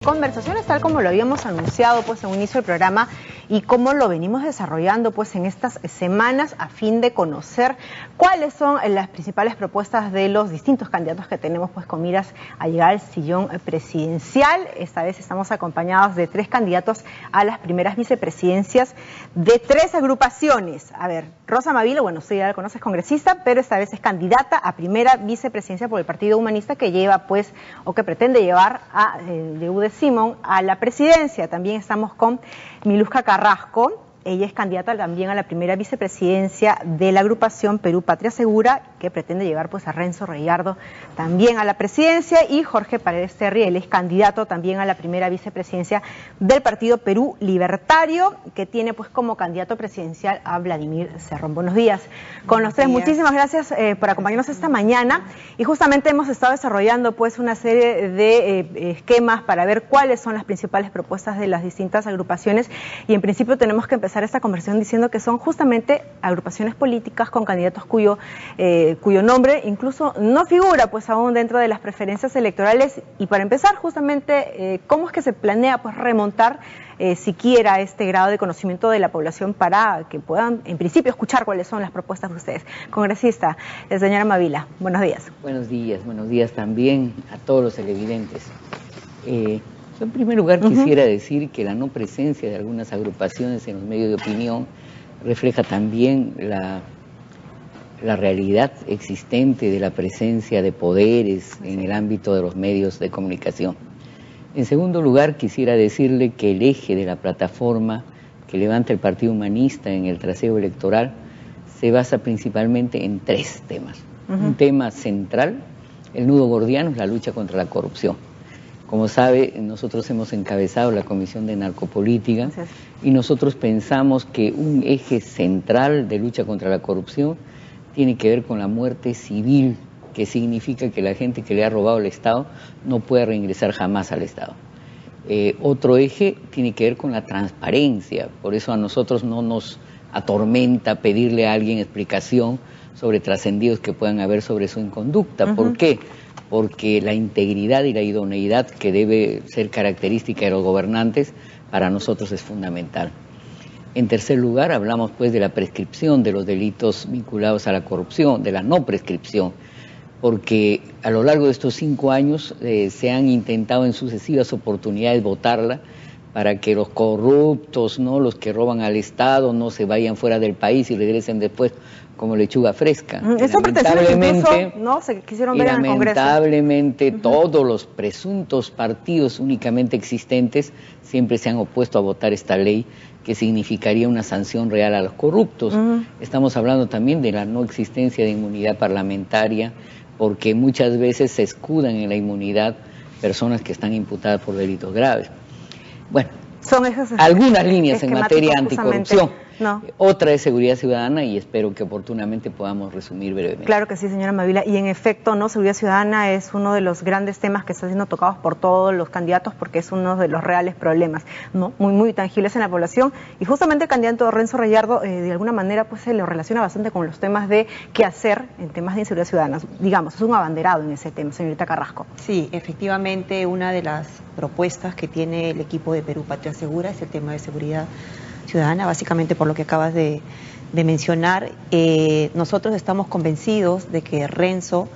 Conversaciones tal como lo habíamos anunciado pues en un inicio del programa y como lo venimos desarrollando pues en estas semanas a fin de conocer cuáles son las principales propuestas de los distintos candidatos que tenemos pues con miras a llegar al sillón presidencial. Esta vez estamos acompañados de 3 candidatos a las primeras vicepresidencias de 3 agrupaciones. A ver, Rosa Mavila, bueno, usted ya la conoce, es congresista, pero esta vez es candidata a primera vicepresidencia por el Partido Humanista que lleva pues o que pretende llevar a Yehúde Simón a la presidencia. También estamos con Miluska Carrasco. Ella es candidata también a la primera vicepresidencia de la agrupación Perú Patria Segura, que pretende llevar pues a Renzo Reyardo también a la presidencia, y Jorge Paredes Terry, él es candidato también a la primera vicepresidencia del partido Perú Libertario, que tiene pues como candidato presidencial a Vladimir Cerrón. Buenos días con los tres, muchísimas gracias por acompañarnos esta mañana, y justamente hemos estado desarrollando pues una serie de esquemas para ver cuáles son las principales propuestas de las distintas agrupaciones, y en principio tenemos que empezar esta conversación diciendo que son justamente agrupaciones políticas con candidatos cuyo nombre incluso no figura pues aún dentro de las preferencias electorales. Y para empezar justamente cómo es que se planea pues remontar siquiera este grado de conocimiento de la población para que puedan en principio escuchar cuáles son las propuestas de ustedes. Congresista, señora Mavila, buenos días. Buenos días también a todos los televidentes. En primer lugar quisiera decir que la no presencia de algunas agrupaciones en los medios de opinión refleja también la realidad existente de la presencia de poderes en el ámbito de los medios de comunicación. En segundo lugar, quisiera decirle que el eje de la plataforma que levanta el Partido Humanista en el traceo electoral se basa principalmente en 3 temas. Un tema central, el nudo gordiano, es la lucha contra la corrupción. Como sabe, nosotros hemos encabezado la Comisión de Narcopolítica y nosotros pensamos que un eje central de lucha contra la corrupción tiene que ver con la muerte civil, que significa que la gente que le ha robado el Estado no puede reingresar jamás al Estado. Otro eje tiene que ver con la transparencia, por eso a nosotros no nos atormenta pedirle a alguien explicación sobre trascendidos que puedan haber sobre su inconducta. ¿Por qué? Porque la integridad y la idoneidad que debe ser característica de los gobernantes para nosotros es fundamental. En tercer lugar, hablamos pues de la prescripción de los delitos vinculados a la corrupción, de la no prescripción, porque a lo largo de estos 5 años se han intentado en sucesivas oportunidades votarla para que los corruptos, ¿no?, los que roban al Estado, no se vayan fuera del país y regresen después como lechuga fresca. Lamentablemente, ¿no?, se quisieron ver en el Congreso. Lamentablemente todos los presuntos partidos únicamente existentes siempre se han opuesto a votar esta ley que significaría una sanción real a los corruptos. Estamos hablando también de la no existencia de inmunidad parlamentaria, porque muchas veces se escudan en la inmunidad personas que están imputadas por delitos graves. Bueno, son esas algunas líneas en materia anticorrupción. No. Otra es seguridad ciudadana y espero que oportunamente podamos resumir brevemente. Claro que sí, señora Mavila, y en efecto, ¿no?, seguridad ciudadana es uno de los grandes temas que está siendo tocados por todos los candidatos porque es uno de los reales problemas, ¿no?, muy tangibles en la población, y justamente el candidato Renzo Reyardo de alguna manera pues se lo relaciona bastante con los temas de qué hacer en temas de inseguridad ciudadana, digamos, es un abanderado en ese tema, señorita Carrasco. Sí, efectivamente, una de las propuestas que tiene el equipo de Perú Patria Segura es el tema de seguridad ciudadana, básicamente por lo que acabas de mencionar. Nosotros estamos convencidos de que Renzo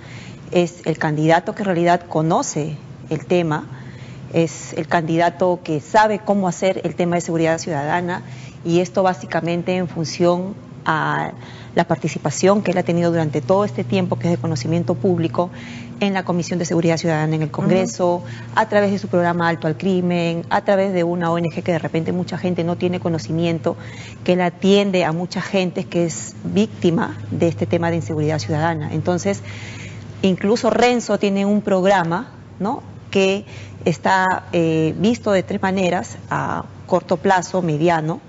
es el candidato que en realidad conoce el tema, es el candidato que sabe cómo hacer el tema de seguridad ciudadana, y esto básicamente en función a la participación que él ha tenido durante todo este tiempo, que es de conocimiento público, en la Comisión de Seguridad Ciudadana en el Congreso, a través de su programa Alto al Crimen, a través de una ONG que de repente mucha gente no tiene conocimiento, que él atiende a mucha gente que es víctima de este tema de inseguridad ciudadana. Entonces, incluso Renzo tiene un programa, ¿no?, que está visto de 3 maneras: a corto plazo, mediano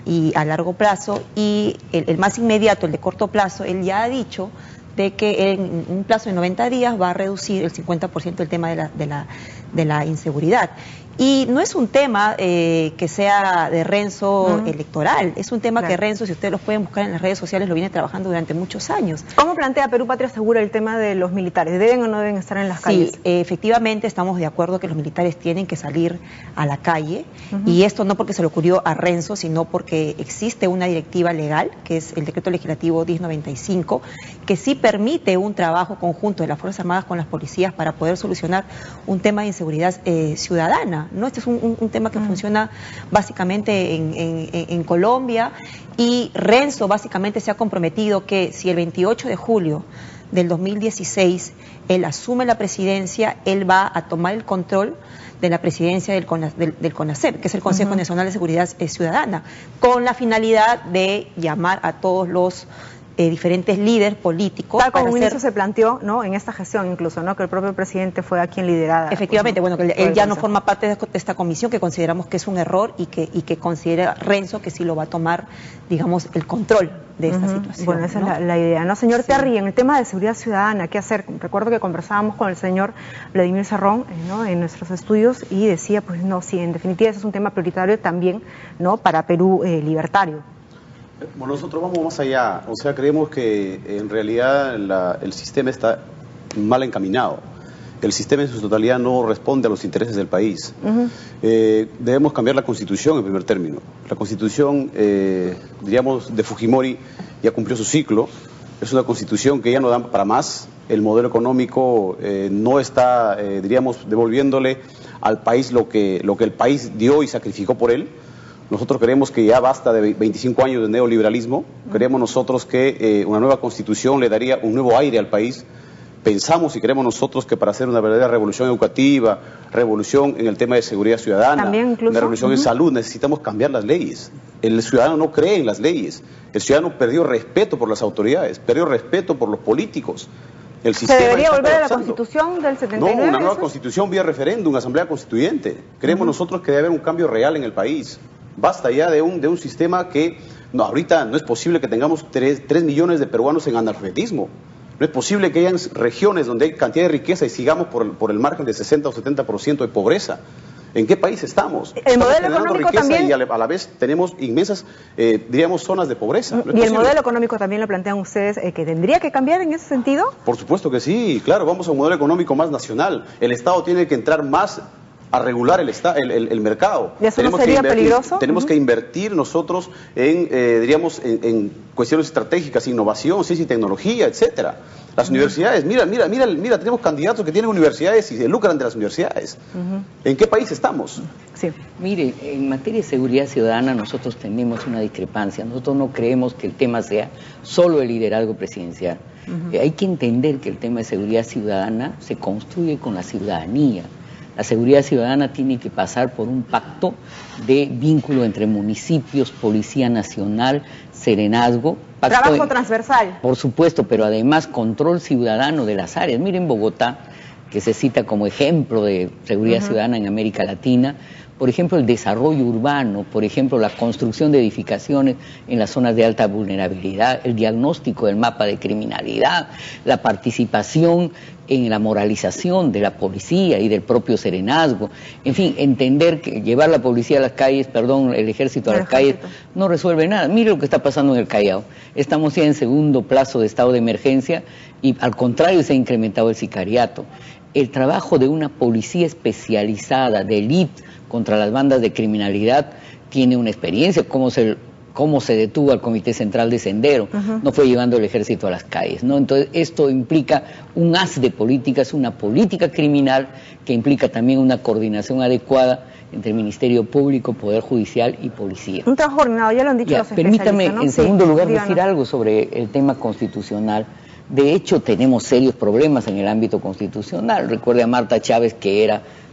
y a largo plazo, y el más inmediato, el de corto plazo, él ya ha dicho de que en un plazo de 90 días va a reducir el 50% el tema de la inseguridad. Y no es un tema que sea de Renzo electoral, es un tema que Renzo, si ustedes los pueden buscar en las redes sociales, lo viene trabajando durante muchos años. ¿Cómo plantea Perú Patria Segura el tema de los militares? ¿Deben o no deben estar en las calles? Sí, efectivamente estamos de acuerdo que los militares tienen que salir a la calle, y esto no porque se le ocurrió a Renzo, sino porque existe una directiva legal, que es el decreto legislativo 1095, que sí permite un trabajo conjunto de las Fuerzas Armadas con las policías para poder solucionar un tema de inseguridad ciudadana, ¿no? Este es un tema que funciona básicamente en Colombia, y Renzo básicamente se ha comprometido que si el 28 de julio del 2016 él asume la presidencia, él va a tomar el control de la presidencia del CONASEP, que es el Consejo Nacional de Seguridad Ciudadana, con la finalidad de llamar a todos los diferentes líderes políticos. Tal como inicio se planteó, ¿no?, en esta gestión incluso, ¿no?, que el propio presidente fue a quien liderara. Efectivamente, pues, bueno, que él ya no forma parte de esta comisión, que consideramos que es un error, y que considera Renzo que sí lo va a tomar, digamos, el control de esta situación. Bueno, esa es la idea, ¿no? Señor Terry, en el tema de seguridad ciudadana, ¿qué hacer? Recuerdo que conversábamos con el señor Vladimir Cerrón, ¿no?, en nuestros estudios, y decía, pues no, sí, en definitiva ese es un tema prioritario también, ¿no?, para Perú libertario. Bueno, nosotros vamos más allá, o sea, creemos que en realidad el sistema está mal encaminado. El sistema en su totalidad no responde a los intereses del país. Debemos cambiar la Constitución en primer término. La Constitución, diríamos, de Fujimori ya cumplió su ciclo. Es una Constitución que ya no da para más. El modelo económico no está, diríamos, devolviéndole al país lo que el país dio y sacrificó por él. Nosotros creemos que ya basta de 25 años de neoliberalismo. Creemos nosotros que una nueva Constitución le daría un nuevo aire al país. Pensamos y creemos nosotros que para hacer una verdadera revolución educativa, revolución en el tema de seguridad ciudadana, una revolución en salud, necesitamos cambiar las leyes. El ciudadano no cree en las leyes. El ciudadano perdió respeto por las autoridades, perdió respeto por los políticos. ¿Se debería volver a la Constitución del 79? No, una nueva Constitución vía referéndum, asamblea constituyente. Creemos nosotros que debe haber un cambio real en el país. Basta ya de un sistema que, no, ahorita no es posible que tengamos 3 millones de peruanos en analfabetismo. No es posible que hayan regiones donde hay cantidad de riqueza y sigamos por el margen de 60 o 70% de pobreza. ¿En qué país estamos? El modelo económico también. Y a la vez tenemos inmensas, diríamos, zonas de pobreza. ¿Y el modelo económico también lo plantean ustedes que tendría que cambiar en ese sentido? Por supuesto que sí, claro, vamos a un modelo económico más nacional. El Estado tiene que entrar más a regular el mercado. ¿Y eso no sería peligroso? Tenemos que invertir nosotros diríamos, en cuestiones estratégicas, innovación, ciencia y tecnología, etcétera. Las universidades, mira, tenemos candidatos que tienen universidades y se lucran de las universidades. ¿En qué país estamos? Sí. Mire, en materia de seguridad ciudadana nosotros tenemos una discrepancia. Nosotros no creemos que el tema sea solo el liderazgo presidencial. Hay que entender que el tema de seguridad ciudadana se construye con la ciudadanía. La seguridad ciudadana tiene que pasar por un pacto de vínculo entre municipios, Policía Nacional, Serenazgo. Trabajo transversal. Por supuesto, pero además control ciudadano de las áreas. Miren Bogotá, que se cita como ejemplo de seguridad ciudadana en América Latina. Por ejemplo, el desarrollo urbano, por ejemplo, la construcción de edificaciones en las zonas de alta vulnerabilidad, el diagnóstico del mapa de criminalidad, la participación en la moralización de la policía y del propio serenazgo. En fin, entender que llevar la policía a las calles, el ejército a las calles, no resuelve nada. Mire lo que está pasando en el Callao. Estamos ya en segundo plazo de estado de emergencia y al contrario se ha incrementado el sicariato. El trabajo de una policía especializada, de élite, contra las bandas de criminalidad, tiene una experiencia, cómo se detuvo al Comité Central de Sendero, no fue llevando el ejército a las calles, ¿no? Entonces esto implica un haz de políticas, una política criminal que implica también una coordinación adecuada entre el Ministerio Público, Poder Judicial y Policía. Un trabajo coordinado, ya lo han dicho los especialistas, permítame, ¿no? en segundo lugar, decir algo sobre el tema constitucional. De hecho, tenemos serios problemas en el ámbito constitucional. Recuerde a Marta Chávez que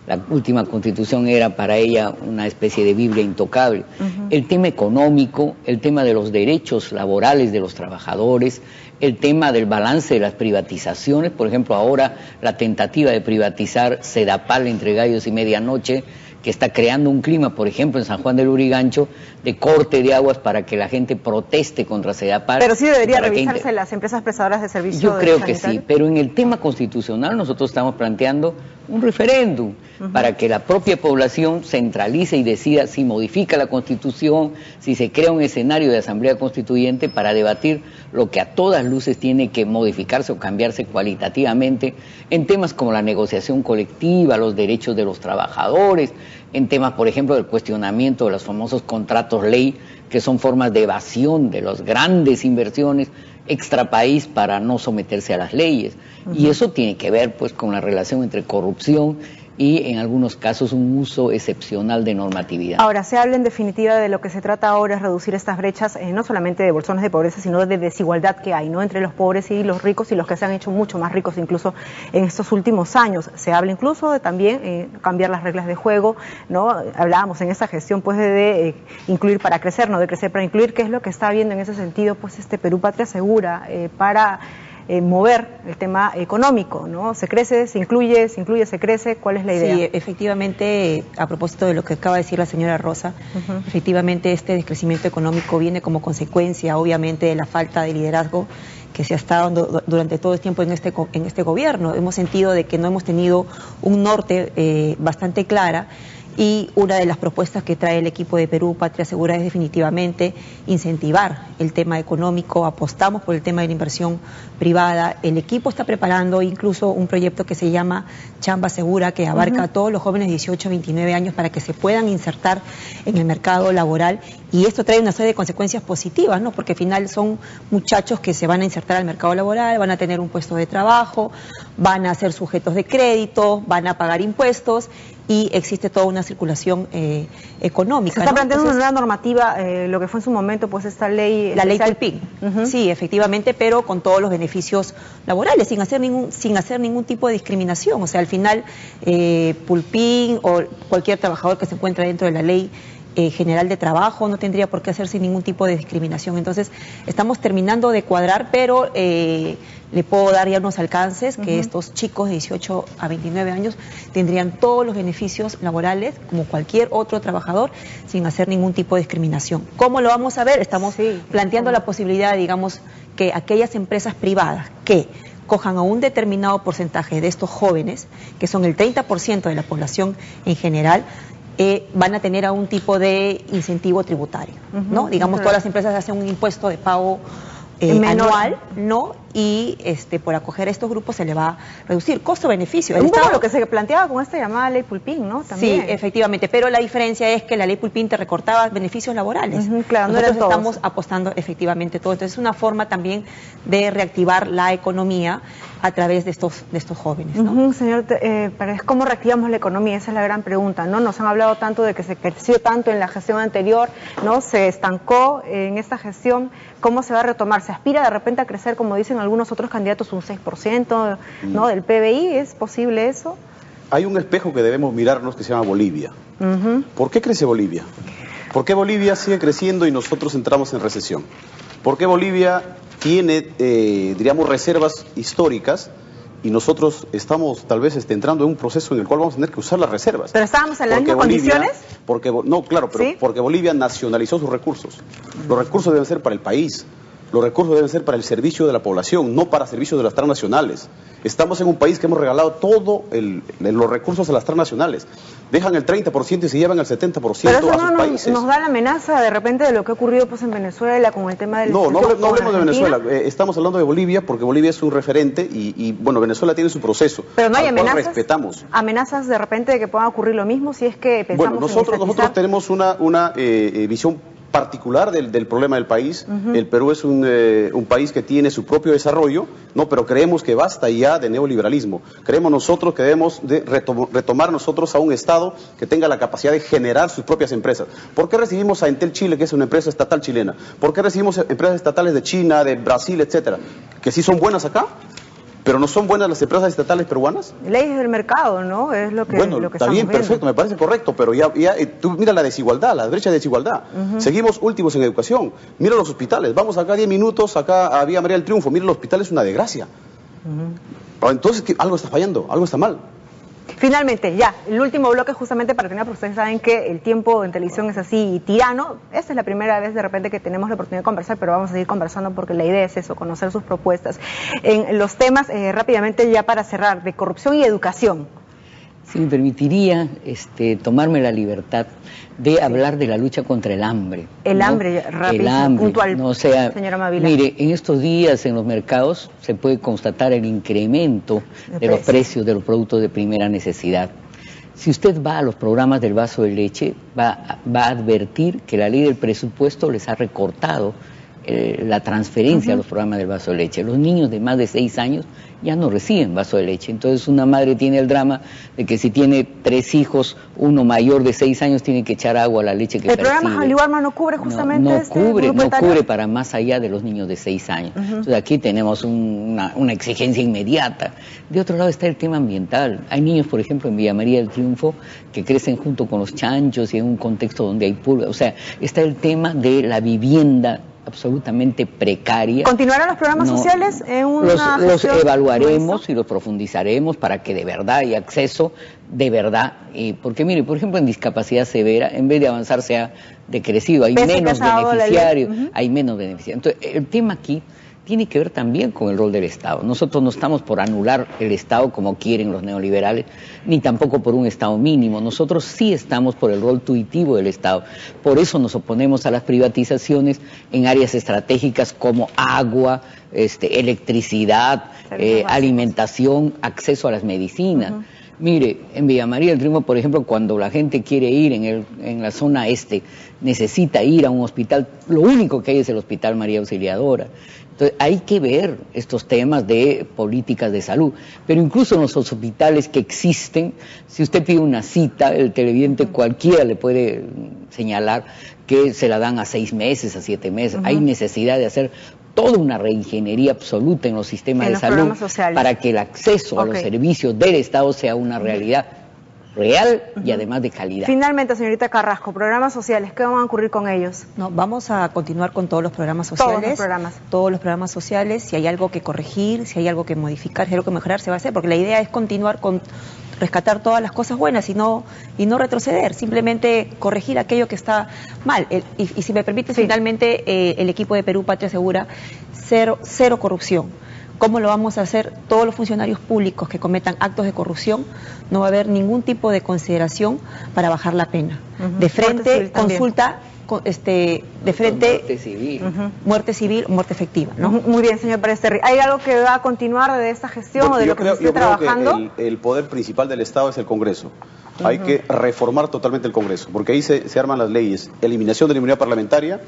la última constitución era para ella una especie de Biblia intocable. El tema económico, el tema de los derechos laborales de los trabajadores, el tema del balance de las privatizaciones, por ejemplo, ahora la tentativa de privatizar Sedapal entre gallos y medianoche, que está creando un clima, por ejemplo, en San Juan del Lurigancho, de corte de aguas para que la gente proteste contra Sedapal. Pero sí debería revisarse las empresas prestadoras de servicios. Yo creo que sí, pero en el tema constitucional nosotros estamos planteando un referéndum para que la propia población centralice y decida si modifica la Constitución, si se crea un escenario de asamblea constituyente para debatir lo que a todas luces tiene que modificarse o cambiarse cualitativamente en temas como la negociación colectiva, los derechos de los trabajadores, en temas, por ejemplo, del cuestionamiento de los famosos contratos ley, que son formas de evasión de las grandes inversiones extrapaís para no someterse a las leyes. Y eso tiene que ver pues con la relación entre corrupción y en algunos casos un uso excepcional de normatividad. Ahora, se habla en definitiva de lo que se trata ahora es reducir estas brechas, no solamente de bolsones de pobreza, sino de desigualdad que hay, ¿no?, entre los pobres y los ricos, y los que se han hecho mucho más ricos incluso en estos últimos años. Se habla incluso de también cambiar las reglas de juego, ¿no? Hablábamos en esa gestión pues de incluir para crecer, no de crecer para incluir. ¿Qué es lo que está viendo en ese sentido pues Perú Patria Segura para mover el tema económico, ¿no? Se crece, se incluye, se crece. ¿Cuál es la idea? Sí, efectivamente, a propósito de lo que acaba de decir la señora Rosa, efectivamente este descrecimiento económico viene como consecuencia, obviamente, de la falta de liderazgo que se ha estado dando durante todo el tiempo en este gobierno. Hemos sentido de que no hemos tenido un norte bastante clara. Y una de las propuestas que trae el equipo de Perú Patria Segura es definitivamente incentivar el tema económico. Apostamos por el tema de la inversión privada. El equipo está preparando incluso un proyecto que se llama Chamba Segura, que abarca a todos los jóvenes de 18 a 29 años para que se puedan insertar en el mercado laboral. Y esto trae una serie de consecuencias positivas, ¿no? Porque al final son muchachos que se van a insertar al mercado laboral, van a tener un puesto de trabajo, van a ser sujetos de crédito, van a pagar impuestos y existe toda una circulación económica. Se está planteando Entonces, una nueva normativa, lo que fue en su momento pues esta ley... La ley Pulpín, sí, efectivamente, pero con todos los beneficios laborales, sin hacer ningún tipo de discriminación. O sea, al final, Pulpín o cualquier trabajador que se encuentra dentro de la ley general de trabajo no tendría por qué hacerse ningún tipo de discriminación. Entonces, estamos terminando de cuadrar, pero le puedo dar ya unos alcances que estos chicos de 18 a 29 años tendrían todos los beneficios laborales como cualquier otro trabajador sin hacer ningún tipo de discriminación. ¿Cómo lo vamos a ver? Estamos planteando la posibilidad, digamos, que aquellas empresas privadas que cojan a un determinado porcentaje de estos jóvenes, que son el 30% de la población en general, van a tener algún tipo de incentivo tributario, ¿no? Digamos, todas las empresas hacen un impuesto de pago anual, ¿no? Y por acoger a estos grupos se le va a reducir costo-beneficio. Un poco lo que se planteaba con esta llamada ley Pulpín, ¿no? También. Sí, efectivamente, pero la diferencia es que la ley Pulpín te recortaba beneficios laborales. Claro, nosotros no estamos apostando efectivamente todo. Entonces es una forma también de reactivar la economía a través de estos jóvenes, ¿no? Señor, ¿cómo reactivamos la economía? Esa es la gran pregunta, ¿no? Nos han hablado tanto de que se creció tanto en la gestión anterior, ¿no? Se estancó en esta gestión. ¿Cómo se va a retomar? ¿Se aspira de repente a crecer, como dicen algunos otros candidatos, un 6%, ¿no?, del PBI? ¿Es posible eso? Hay un espejo que debemos mirarnos que se llama Bolivia. ¿Por qué crece Bolivia? ¿Por qué Bolivia sigue creciendo y nosotros entramos en recesión? ¿Por qué Bolivia tiene, diríamos, reservas históricas y nosotros estamos tal vez entrando en un proceso en el cual vamos a tener que usar las reservas? ¿Pero estábamos en las mismas condiciones? No, claro, pero ¿Sí? Porque Bolivia nacionalizó sus recursos. Los recursos deben ser para el país. Los recursos deben ser para el servicio de la población, no para servicios de las transnacionales. Estamos en un país que hemos regalado todos los recursos a las transnacionales. Dejan el 30% y se llevan el 70% a sus países. ¿Nos da la amenaza de repente de lo que ha ocurrido pues en Venezuela con el tema del... No hablemos de Venezuela. Estamos hablando de Bolivia porque Bolivia es un referente y bueno, Venezuela tiene su proceso. Pero no hay amenazas. Respetamos. ¿Amenazas de repente de que pueda ocurrir lo mismo si es que pensamos nosotros tenemos una visión particular del problema del país. El Perú es un país que tiene su propio desarrollo, no, pero creemos que basta ya de neoliberalismo. Creemos nosotros que debemos de retomar nosotros a un Estado que tenga la capacidad de generar sus propias empresas. ¿Por qué recibimos a Entel Chile, que es una empresa estatal chilena? ¿Por qué recibimos empresas estatales de China, de Brasil, etcétera? ¿Que sí son buenas acá? ¿Pero no son buenas las empresas estatales peruanas? Leyes del mercado, ¿no? Es lo que, bueno, lo que está bien, perfecto, me parece correcto, pero ya tú mira la desigualdad, la brecha de desigualdad. Seguimos últimos en educación. Mira los hospitales, vamos acá 10 minutos, acá a Vía María del Triunfo, mira los hospitales, es una desgracia. Entonces, algo está fallando, algo está mal. Finalmente, ya, el último bloque justamente para terminar, porque ustedes saben que el tiempo en televisión es así tirano. Esta es la primera vez de repente que tenemos la oportunidad de conversar, pero vamos a seguir conversando porque la idea es eso, conocer sus propuestas. En los temas, rápidamente ya para cerrar, de corrupción y educación. Si me permitiría tomarme la libertad de hablar de la lucha contra el hambre. El hambre, rápido, puntual, no, o sea, señora Mavila. Mire, en estos días en los mercados se puede constatar el incremento de los precios de los productos de primera necesidad. Si usted va a los programas del vaso de leche, va a advertir que la ley del presupuesto les ha recortado la transferencia a los programas del vaso de leche. Los niños de más de 6 años ya no reciben vaso de leche. Entonces una madre tiene el drama de que si tiene 3 hijos, uno mayor de 6 años tiene que echar agua a la leche que percibe. ¿El programa Jalibarma no cubre justamente no cubre para más allá de los niños de 6 años. Entonces aquí tenemos una exigencia inmediata. De otro lado está el tema ambiental. Hay niños, por ejemplo, en Villa María del Triunfo que crecen junto con los chanchos y en un contexto donde hay pulgas. O sea, está el tema de la vivienda absolutamente precaria. ¿Continuarán los programas sociales en una los evaluaremos y los profundizaremos para que de verdad haya acceso de verdad, porque mire, por ejemplo en discapacidad severa, en vez de avanzar se ha decrecido, hay menos beneficiarios, hay menos beneficiarios. Entonces el tema aquí tiene que ver también con el rol del Estado. Nosotros no estamos por anular el Estado como quieren los neoliberales, ni tampoco por un Estado mínimo. Nosotros sí estamos por el rol tuitivo del Estado. Por eso nos oponemos a las privatizaciones en áreas estratégicas como agua, electricidad, alimentación, acceso a las medicinas. Mire, en Villa María del Triunfo, por ejemplo, cuando la gente quiere ir en la zona este, necesita ir a un hospital, lo único que hay es el Hospital María Auxiliadora. Entonces, hay que ver estos temas de políticas de salud. Pero incluso en los hospitales que existen, si usted pide una cita, el televidente cualquiera le puede señalar que se la dan a 6 meses, a 7 meses. Hay necesidad de hacer toda una reingeniería absoluta en los sistemas de salud para que el acceso a los servicios del Estado sea una realidad real y además de calidad. Finalmente, señorita Carrasco, programas sociales, ¿qué van a ocurrir con ellos? No, vamos a continuar con todos los programas sociales. Todos los programas sociales. Si hay algo que corregir, si hay algo que modificar, si hay algo que mejorar, se va a hacer, porque la idea es continuar con rescatar todas las cosas buenas y no retroceder, simplemente corregir aquello que está mal. Y si me permite, finalmente, el equipo de Perú Patria Segura, cero corrupción. ¿Cómo lo vamos a hacer? Todos los funcionarios públicos que cometan actos de corrupción, no va a haber ningún tipo de consideración para bajar la pena. De frente, consulta, de frente, muerte civil, muerte efectiva, ¿no? Muy bien, señor Pérez Terry. ¿Hay algo que va a continuar de esta gestión o de lo que se esté trabajando? Creo que el poder principal del Estado es el Congreso. Hay que reformar totalmente el Congreso, porque ahí se arman las leyes. Eliminación de la inmunidad parlamentaria.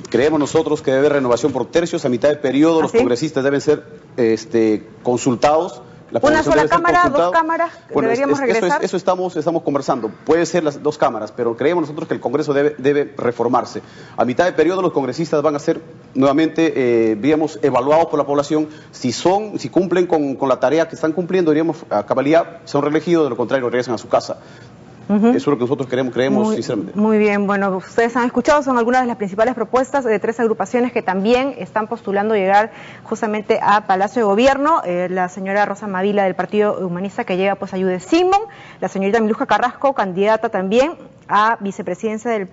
Creemos nosotros que debe haber renovación por tercios, a mitad de periodo los congresistas deben ser consultados. ¿Una sola cámara, 2 cámaras? Bueno, ¿Deberíamos regresar? Eso estamos conversando. Puede ser las 2 cámaras, pero creemos nosotros que el Congreso debe reformarse. A mitad de periodo los congresistas van a ser nuevamente, digamos, evaluados por la población. Si cumplen con la tarea que están cumpliendo, diríamos, a cabalidad, son reelegidos, de lo contrario regresan a su casa. Eso es lo que nosotros creemos sinceramente. Muy bien, bueno, ustedes han escuchado, son algunas de las principales propuestas de 3 agrupaciones que también están postulando llegar justamente a Palacio de Gobierno. La señora Rosa Mavila del Partido Humanista, que llega pues a Ayude Simón, la señorita Miluja Carrasco, candidata también a vicepresidencia del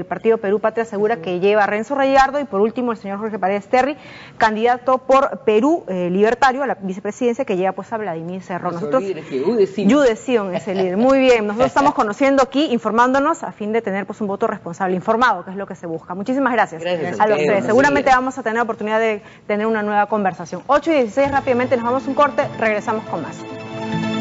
Partido Perú Patria Segura, que lleva a Renzo Rayardo, y por último el señor Jorge Paredes Terry, candidato por Perú Libertario a la vicepresidencia, que lleva pues a Vladimir Cerrón. Nosotros, Ayude Simón es el líder. Muy bien, nosotros estamos conociendo aquí, informándonos a fin de tener pues un voto responsable, informado, que es lo que se busca. Muchísimas gracias a los 3. Seguramente vamos a tener oportunidad de tener una nueva conversación. 8:16, rápidamente nos vamos a un corte, regresamos con más.